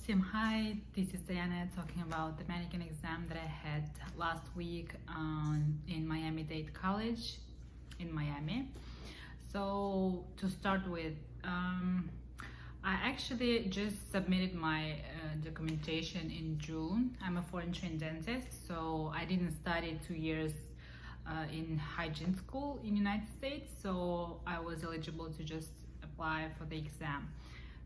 Всем hi, this is Diana talking about the Manikin exam that I had last week in Miami-Dade College in Miami. So to start with, I actually just submitted my documentation in June. I'm a foreign trained dentist, so I didn't study 2 years in hygiene school in the United States, so I was eligible to just apply for the exam.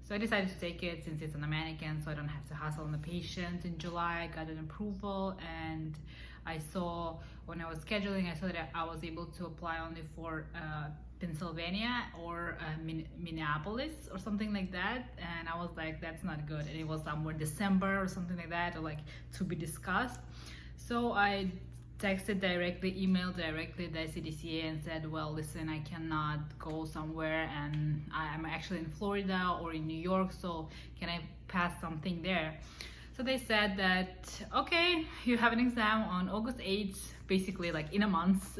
So I decided to take it since it's on a Manikin, so I don't have to hassle on the patient. In July, I got an approval, and I saw when I was scheduling, I saw that I was able to apply only for Pennsylvania or Minneapolis or something like that, and I was like, that's not good. And it was somewhere December or something like that, or like to be discussed. So I texted directly, emailed directly the CDCA and said, well, listen, I cannot go somewhere and I'm actually in Florida or in New York, so can I pass something there? So they said that, okay, you have an exam on August 8th, basically like in a month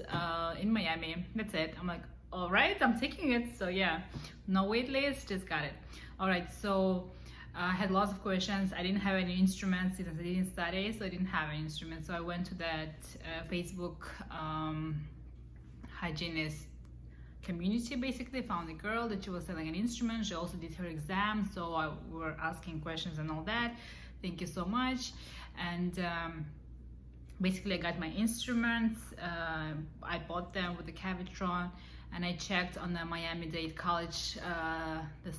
in Miami. That's it. I'm like, all right, I'm taking it. So yeah, no wait list, just got it. All right, so I had lots of questions. I didn't have any instruments since I didn't study, so I didn't have any instruments. So I went to that Facebook hygienist community, basically found a girl that she was selling an instrument. She also did her exam, so we were asking questions and all that. Thank you so much. And basically I got my instruments. I bought them with the Cavitron, and I checked on the Miami-Dade College the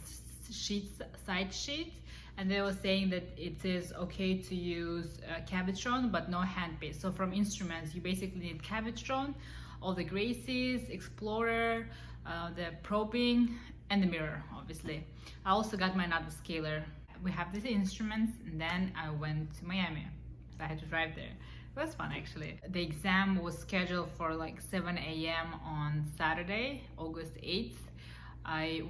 site sheet, and they were saying that it is okay to use Cavitron but no handpiece. So from instruments you basically need Cavitron, all the Gracies, Explorer, the probing, and the mirror, obviously. I also got my nut scaler. We have these instruments, and then I went to Miami, so I had to drive there. It was fun, actually. The exam was scheduled for like 7 a.m. on Saturday, August 8th.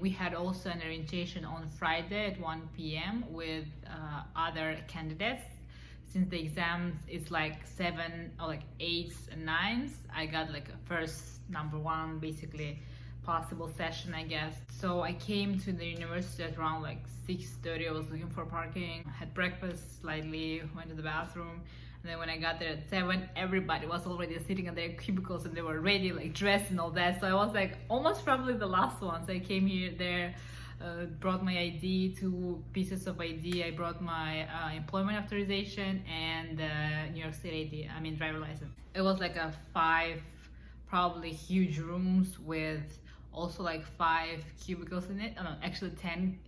We had also an orientation on Friday at 1 p.m. with other candidates. Since the exams is like 7 or like 8s and 9s, I got like a first number one, basically possible session, I guess. So I came to the university at around like 6:30. I was looking for parking, had breakfast slightly, went to the bathroom. And then when I got there at 7, everybody was already sitting in their cubicles and they were ready, like dressed and all that. So I was like almost probably the last one. So I came there, brought my ID, 2 pieces of ID. I brought my employment authorization and New York State ID, I mean driver license. It was like a 5 probably huge rooms with also like 5 cubicles in it. Oh, no, actually 10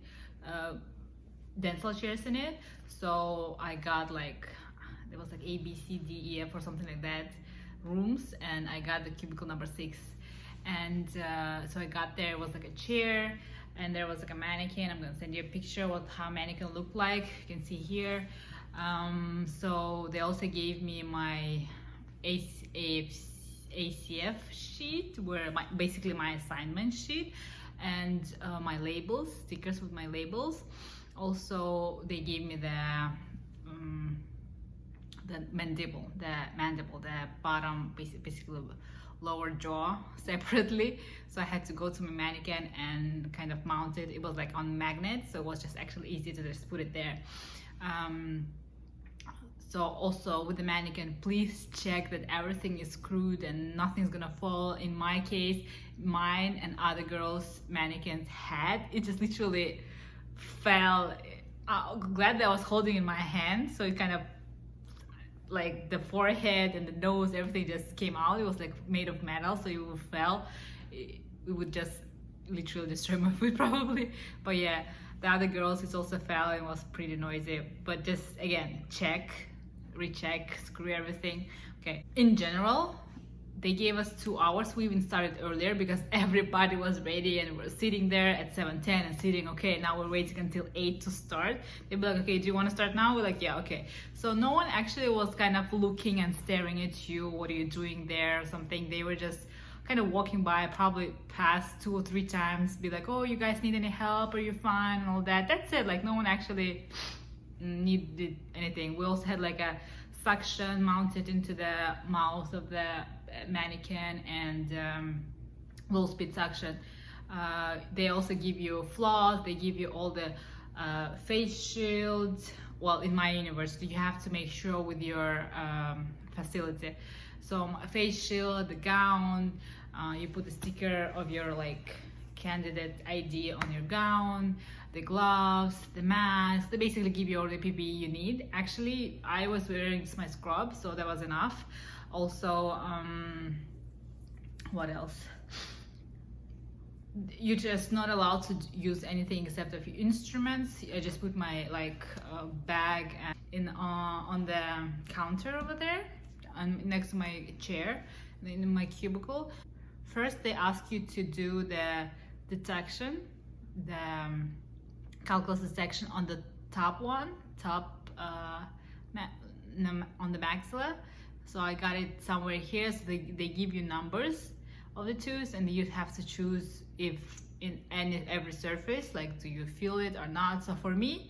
dental chairs in it. So I got like, there was like A, B, C, D, E, F or something like that rooms, and I got the cubicle number 6. And so I got there, it was like a chair, and there was like a mannequin. I'm gonna send you a picture of how a mannequin looked like. You can see here. So they also gave me my ACF sheet, where basically my assignment sheet, and my labels, stickers with my labels. Also, they gave me the mandible, the bottom, basically lower jaw separately. So I had to go to my Manikin and kind of mount it. It was like on magnet, so it was just actually easy to just put it there. So also with the Manikin, please check that everything is screwed and nothing's gonna fall. In my case, mine and other girls' Manikins had, it just literally fell. I'm glad that I was holding in my hand, so it kind of like the forehead and the nose, everything just came out. It was like made of metal, so it would fell. It would just literally destroy my foot probably. But yeah, the other girls, it also fell and was pretty noisy. But just again, check, recheck, screw everything. Okay, in general, they gave us 2 hours. We even started earlier because everybody was ready and we're sitting there at 7:10 and sitting, okay, now we're waiting until 8 to start. They'd be like, okay, do you want to start now? We're like, yeah, okay. So no one actually was kind of looking and staring at you. What are you doing there or something? They were just kind of walking by, probably passed 2 or 3 times, be like, oh, you guys need any help? Are you fine? And all that. That's it. Like no one actually needed anything. We also had like a suction mounted into the mouth of the Manikin and low speed suction. They also give you floss, they give you all the face shields, well, in my university, you have to make sure with your facility. So face shield, the gown, you put a sticker of your like candidate ID on your gown, the gloves, the mask. They basically give you all the PPE you need. Actually, I was wearing my scrub, so that was enough. Also, what else? You're just not allowed to use anything except of your instruments. I just put my like bag in on the counter over there, next to my chair in my cubicle. First, they ask you to do the detection, the calculus detection on the top on the maxilla. So I got it somewhere here. So they give you numbers of the tooth, and you have to choose if in every surface, like, do you feel it or not. So for me,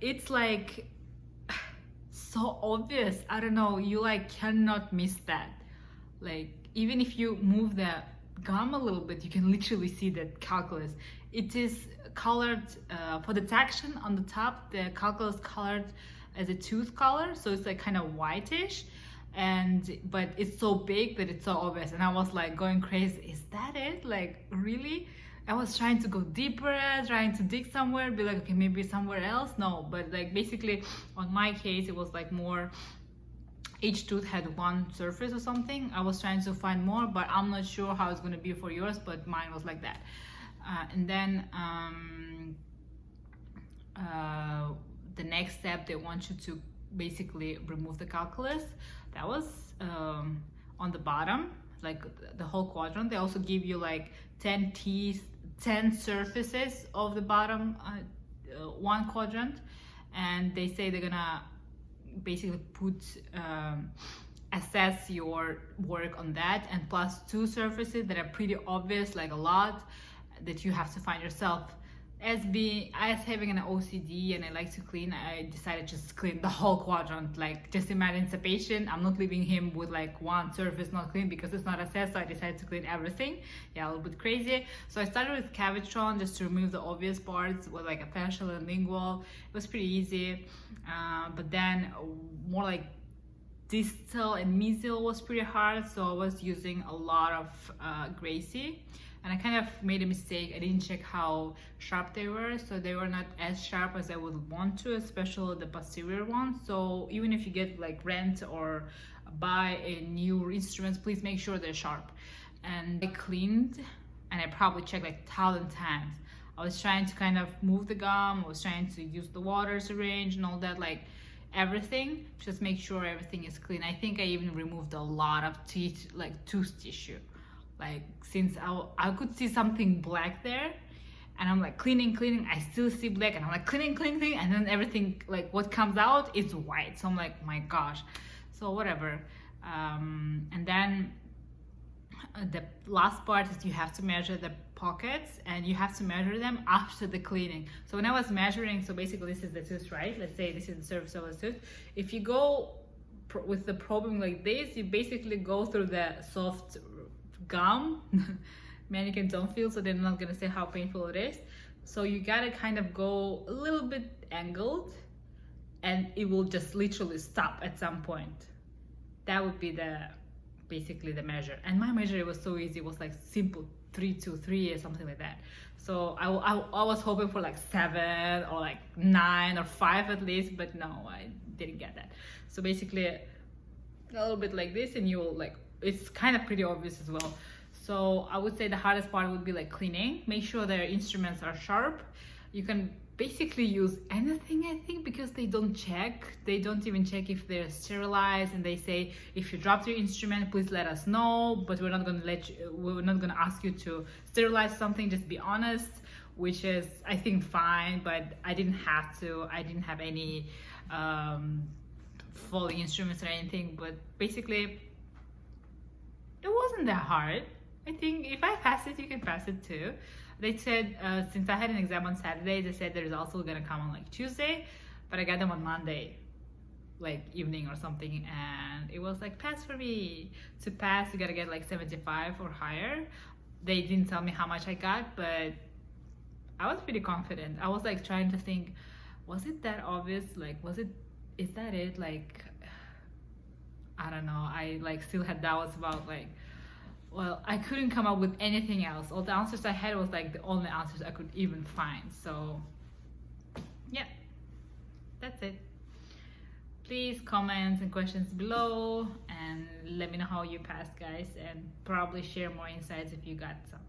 it's like so obvious. I don't know, you like cannot miss that. Like, even if you move the gum a little bit, you can literally see that calculus. It is colored for detection on the top. The calculus colored as a tooth color, so it's like kind of whitish, but it's so big that it's so obvious. And I was like going crazy, is that it? Like, really? I was trying to go deeper, trying to dig somewhere, be like, okay, maybe somewhere else. No, but like basically on my case, it was like more, each tooth had one surface or something. I was trying to find more, but I'm not sure how it's going to be for yours, but mine was like that. And then the next step, they want you to basically remove the calculus. That was on the bottom, like the whole quadrant. They also give you like 10 teeth, 10 surfaces of the bottom one quadrant, and they say they're gonna basically assess your work on that, and plus 2 surfaces that are pretty obvious, like a lot, that you have to find yourself. As having an OCD and I like to clean, I decided to just clean the whole quadrant. Like, just imagine it's a patient, I'm not leaving him with like one surface not clean because it's not assessed, so I decided to clean everything. Yeah, a little bit crazy. So I started with Cavitron just to remove the obvious parts with like a facial and lingual. It was pretty easy, but then more like distal and mesial was pretty hard, so I was using a lot of Gracie. And I kind of made a mistake. I didn't check how sharp they were, so they were not as sharp as I would want to, especially the posterior ones. So even if you get like rent or buy a new instruments, please make sure they're sharp. And I cleaned, and I probably checked like 1,000 times. I was trying to kind of move the gum, I was trying to use the water syringe and all that, like everything, just make sure everything is clean. I think I even removed a lot of teeth, like tooth tissue. Like, since I could see something black there, and I'm like cleaning, I still see black, and I'm like cleaning, and then everything, like what comes out is white. So I'm like, my gosh. So whatever. And then the last part is you have to measure the pockets, and you have to measure them after the cleaning. So when I was measuring, so basically this is the tooth, right? Let's say this is the surface of the tooth. If you go with the probing like this, you basically go through the soft gum. Manikin don't feel, so they're not gonna say how painful it is. So you gotta kind of go a little bit angled, and it will just literally stop at some point. That would be basically the measure. And my measure, it was so easy. It was like simple 3 to 3 or something like that. So I was hoping for like 7 or like 9 or 5 at least, but no, I didn't get that. So basically a little bit like this, and you will like, it's kind of pretty obvious as well. So I would say the hardest part would be like cleaning. Make sure their instruments are sharp. You can basically use anything, I think, because they don't check. They don't even check if they're sterilized, and they say, if you dropped your instrument, please let us know, but we're not going to ask you to sterilize something, just be honest, which is, I think, fine, but I didn't have to. I didn't have any falling instruments or anything, but basically it wasn't that hard. I think if I pass it, you can pass it too. They said, since I had an exam on Saturday, they said the results were gonna come on like Tuesday, but I got them on Monday, like evening or something, and it was like pass for me. To pass, you gotta get like 75 or higher. They didn't tell me how much I got, but I was pretty confident. I was like trying to think, was it that obvious? Like, is that it? Like, I don't know. I like still had doubts about like, well, I couldn't come up with anything else. All the answers I had was like the only answers I could even find. So yeah, that's it. Please comment and questions below and let me know how you passed, guys, and probably share more insights if you got some.